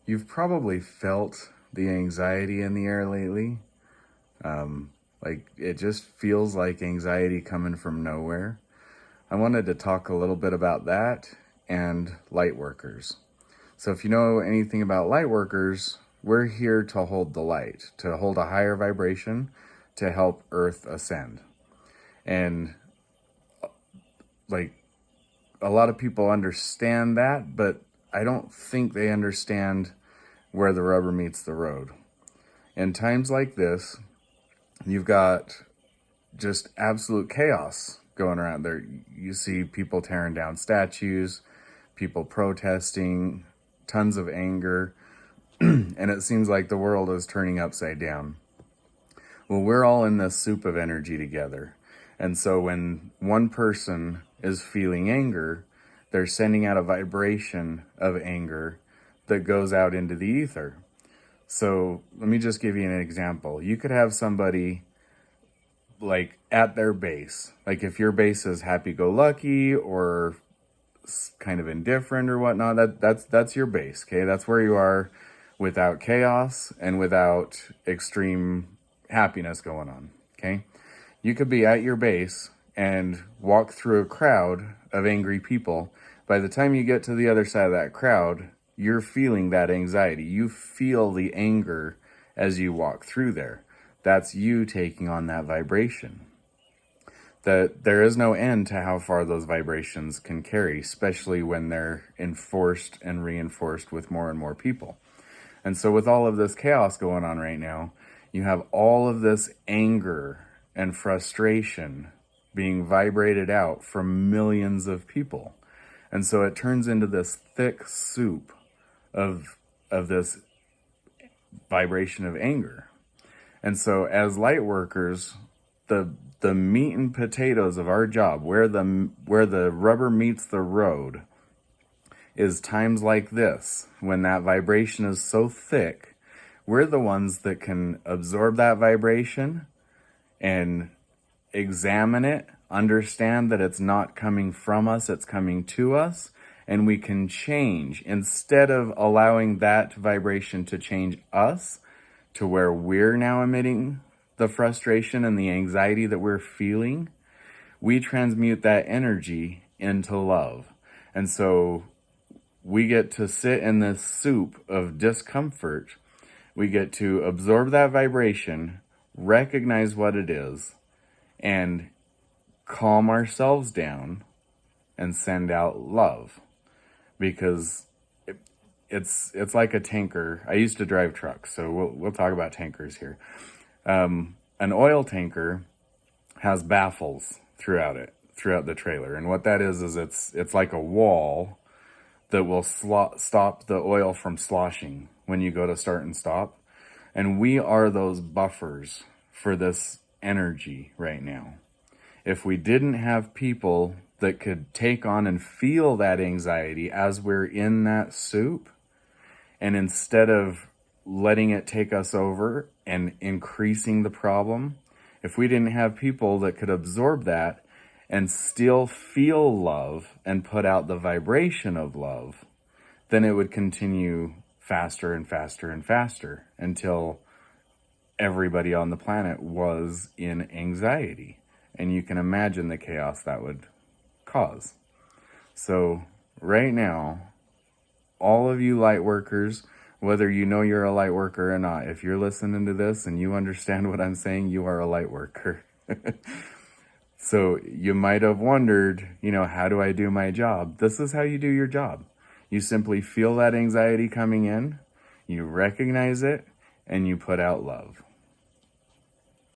You've probably felt the anxiety in the air lately. Like it just feels like anxiety coming from nowhere. I wanted to talk a little bit about that and light workers. So if you know anything about light workers, we're here to hold the light, to hold a higher vibration, to help Earth ascend. And like a lot of people understand that, but I don't think they understand where the rubber meets the road. In times like this, you've got just absolute chaos going around there. You see people tearing down statues, people protesting, tons of anger, and it seems like the world is turning upside down. Well, we're all in this soup of energy together. And so when one person is feeling anger, they're sending out a vibration of anger that goes out into the ether. So let me just give you an example. You could have somebody like at their base, like if your base is happy-go-lucky or kind of indifferent or whatnot, that's your base, okay? That's where you are without chaos and without extreme happiness going on, okay? You could be at your base and walk through a crowd of angry people. By the time you get to the other side of that crowd, you're feeling that anxiety. You feel the anger as you walk through there. That's you taking on that vibration. That there is no end to how far those vibrations can carry, especially when they're enforced and reinforced with more and more people. And so with all of this chaos going on right now, you have all of this anger and frustration being vibrated out from millions of people. And so it turns into this thick soup of this vibration of anger. And so as light workers, the meat and potatoes of our job, where the rubber meets the road, is times like this, when that vibration is so thick, we're the ones that can absorb that vibration and examine it, understand that it's not coming from us, it's coming to us, and we can change. Instead of allowing that vibration to change us to where we're now emitting the frustration and the anxiety that we're feeling, we transmute that energy into love. And so we get to sit in this soup of discomfort. We get to absorb that vibration, recognize what it is, and calm ourselves down and send out love. Because it's like a tanker. I used to drive trucks, so we'll talk about tankers here. An oil tanker has baffles throughout the trailer, and what that is it's like a wall that will stop the oil from sloshing when you go to start and stop. And we are those buffers for this energy right now. If we didn't have people that could take on and feel that anxiety as we're in that soup, and instead of letting it take us over and increasing the problem, if we didn't have people that could absorb that and still feel love and put out the vibration of love, then it would continue faster and faster and faster until everybody on the planet was in anxiety. And you can imagine the chaos that would cause. So right now, all of you light workers, whether you know you're a light worker or not, if you're listening to this and you understand what I'm saying, you are a light worker. So you might have wondered, how do I do my job? This is how you do your job. You simply feel that anxiety coming in, you recognize it, and you put out love.